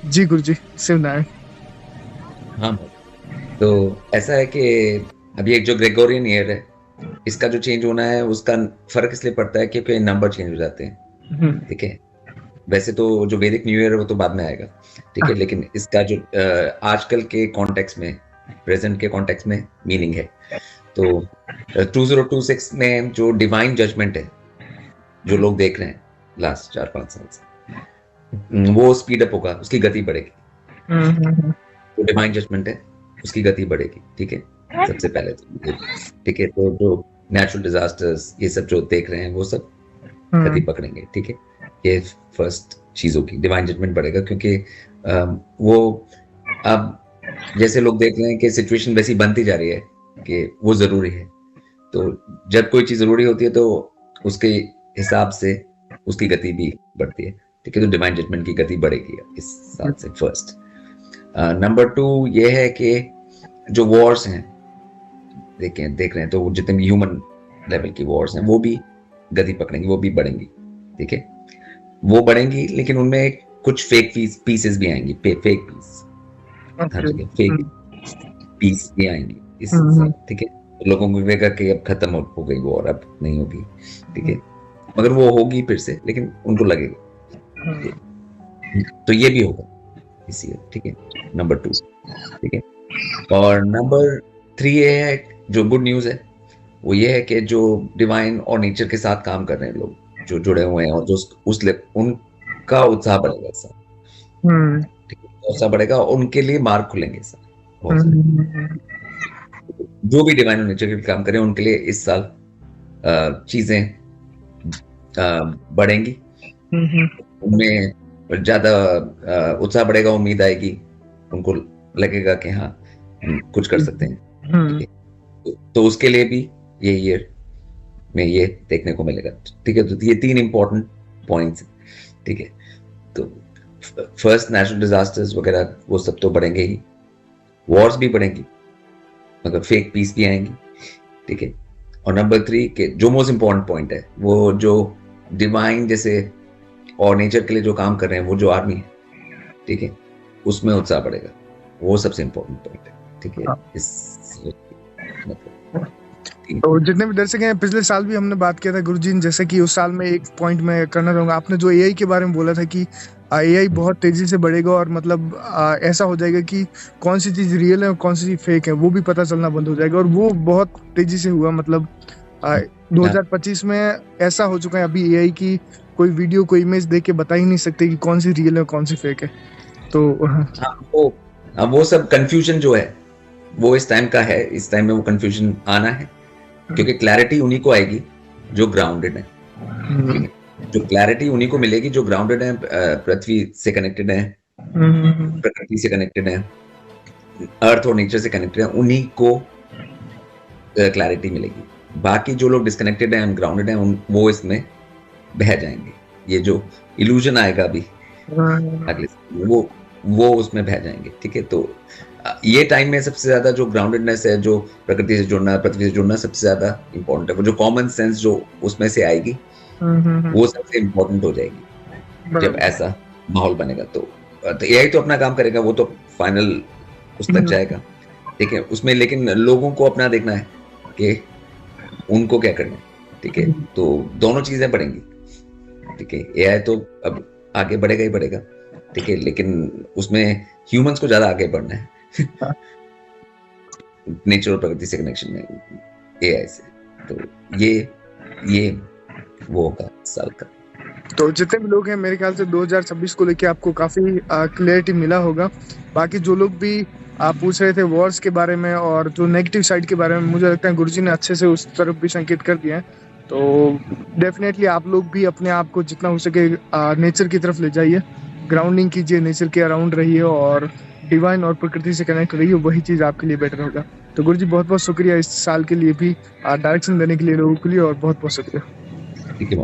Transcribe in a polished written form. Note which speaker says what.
Speaker 1: जी गुरुजी, शिवनारायण।
Speaker 2: हाँ तो ऐसा है कि अभी एक जो ग्रेगोरियन ईयर है, इसका जो चेंज होना है उसका फर्क इसलिए पड़ता है क्योंकि नंबर चेंज हो जाते हैं।
Speaker 1: हम्म।
Speaker 2: ठीक है, वैसे तो जो वैदिक न्यू ईयर है वो तो बाद में आएगा। ठीक है, लेकिन इसका जो आजकल के कॉन्टेक्स्ट में, प्रेजेंट के कॉन्टेक्स्ट में मीनिंग है। तो 2026 में जो डिवाइन जजमेंट है, जो लोग देख रहे हैं लास्ट 4-5 साल से, वो स्पीड अप होगा, उसकी गति बढ़ेगी।
Speaker 1: हम्म।
Speaker 2: जो डिवाइन जजमेंट है उसकी गति बढ़ेगी। ठीक है, सबसे पहले तो ये, ठीक है, तो जो नेचुरल डिजास्टर्स ये सब जो देख रहे हैं वो सब गति
Speaker 1: हम्म।
Speaker 2: पकड़ेंगे। ठीक है, ये फर्स्ट चीज होगी, डिवाइन जजमेंट बढ़ेगा क्योंकि वो अब जैसे लोग देख रहे हैं कि सिचुएशन वैसी बनती जा रही है कि वो जरूरी है। तो जब कोई चीज जरूरी होती है तो उसके हिसाब से उसकी गति भी बढ़ती है। ठीक है, तो डिवाइन जजमेंट की गति बढ़ेगी इस साल से, फर्स्ट। नंबर 2 ये है कि जो वॉर्स हैं, देख रहे हैं, तो जितने भी ह्यूमन लेवल की वॉर्स हैं वो भी गति पकड़ेंगी, वो भी बढ़ेंगी। ठीक है, वो बढ़ेंगी, लेकिन उनमें कुछ फेक पीसेस भी आएंगी, फेक पीस, हर
Speaker 1: ओके।
Speaker 2: जगह फेक पीस भी आएंगी इस
Speaker 1: हम्म।
Speaker 2: साल। ठीक है, तो लोगों को लगेगा कि अब खत्म हो गई वॉर, अब नहीं होगी। ठीक है, मगर वो होगी फिर से, लेकिन उनको लगेगा तो ये भी होगा इस ईयर। ठीक है, नंबर 2। ठीक है, और नंबर 3 ये है, जो गुड न्यूज है वो ये है कि जो डिवाइन और नेचर के साथ काम कर रहे हैं लोग, जो जुड़े हुए हैं, और जो उनका उत्साह बढ़ेगा इस साल।
Speaker 1: हम्म।
Speaker 2: ठीक है, उत्साह बढ़ेगा और उनके लिए मार्ग खुलेंगे इस साल बहुत सारे।
Speaker 1: हम्म।
Speaker 2: जो भी डिवाइन और नेचर के काम करें उनके लिए इस साल चीजें बढ़ेंगी, उनमें ज्यादा उत्साह बढ़ेगा, उम्मीद आएगी, उनको लगेगा कि हाँ हम कुछ कर सकते हैं। ठीक है, तो उसके लिए भी ये ईयर में ये देखने को मिलेगा। ठीक है, तो ये 3 इंपॉर्टेंट पॉइंट्स। ठीक है, तो फर्स्ट नेचुरल डिजास्टर्स वगैरह वो सब तो बढ़ेंगे ही, वॉर्स भी बढ़ेंगी, मगर फेक पीस भी आएंगी। ठीक है, और नंबर 3 के जो मोस्ट इंपॉर्टेंट पॉइंट है, वो जो डिवाइन जैसे और नेचर के लिए जो काम कर रहे हैं, वो जो आर्मी है, ठीक है, उसमें उत्साह बढ़ेगा। वो सबसे इंपॉर्टेंट पॉइंट है। ठीक है, इस मतलब
Speaker 1: तो जितने भी दर्शक हैं, पिछले साल भी हमने बात किया था गुरुजी, जैसे कि उस साल में एक पॉइंट मैं करना चाहूंगा। आपने जो एआई के बारे में बोला था कि एआई बहुत तेजी से बढ़ेगा और मतलब ऐसा हो जाएगा कि कौन सी चीज रियल है और कौन सी चीज फेक है वो भी पता चलना बंद हो जाएगा, और वो बहुत तेजी से हुआ। मतलब 2025 में ऐसा हो चुका है अभी एआई की कोई वीडियो कोई इमेज देख के बता ही नहीं सकते कि कौन सी रियल है और कौन सी फेक है। तो
Speaker 2: वो सब कंफ्यूजन जो है वो इस टाइम का है, इस टाइम में वो कंफ्यूजन आना है, क्योंकि क्लैरिटी उन्हीं को आएगी जो ग्राउंडेड है। ठीक है, जो क्लैरिटी उन्हीं को मिलेगी जो ग्राउंडेड है, पृथ्वी से कनेक्टेड है, प्रकृति से कनेक्टेड है, अर्थ और नेचर से कनेक्टेड है, उन्हीं को क्लैरिटी मिलेगी। बाकी जो लोग डिस्कनेक्टेड हैं, अनग्राउंडेड हैं, वो इसमें बह जाएंगे। ये जो इल्यूजन आएगा अभी अगले वो उसमें बह जाएंगे। ठीक है, तो ये टाइम में सबसे ज्यादा जो ग्राउंडेडनेस है, जो प्रकृति से जुड़ना, पृथ्वी से जुड़ना, सबसे ज्यादा इंपॉर्टेंट है। वो जो कॉमन सेंस जो उसमें से आएगी, वो सबसे इंपॉर्टेंट हो जाएगी जब ऐसा माहौल बनेगा। तो एआई तो अपना काम करेगा, वो तो फाइनल उस तक जाएगा। ठीक है, उसमें लेकिन लोगों को अपना देखना है कि उनको क्या करना है। ठीक है, तो दोनों चीजें बढ़ेंगी। ठीक है, एआई तो अब आगे बढ़ेगा ही बढ़ेगा। ठीक है, लेकिन उसमें ह्यूमंस को ज्यादा आगे बढ़ना है नेचर और प्रकृति से कनेक्शन में एआई से। तो ये वो होगा साल का।
Speaker 1: तो जितने भी लोग हैं, मेरे ख्याल से 2026 को लेके आपको काफी क्लियरिटी मिला होगा। बाकी जो लोग भी आप पूछ रहे थे वॉर्स के बारे में और जो नेगेटिव साइड के बारे में, मुझे लगता है गुरुजी ने अच्छे से उस तरफ भी संकेत कर दिया है। तो डेफिनेटली आप लोग भी अपने आप को जितना हो सके नेचर की तरफ ले जाइए, ग्राउंडिंग कीजिए, नेचर के अराउंड रहिए और डिवाइन और प्रकृति से कनेक्ट रहिए, वही चीज आपके लिए बेटर होगा। तो गुरुजी बहुत बहुत शुक्रिया इस साल के लिए भी डायरेक्शन देने के लिए लोगों के लिए, और बहुत बहुत शुक्रिया।
Speaker 2: ठीक है।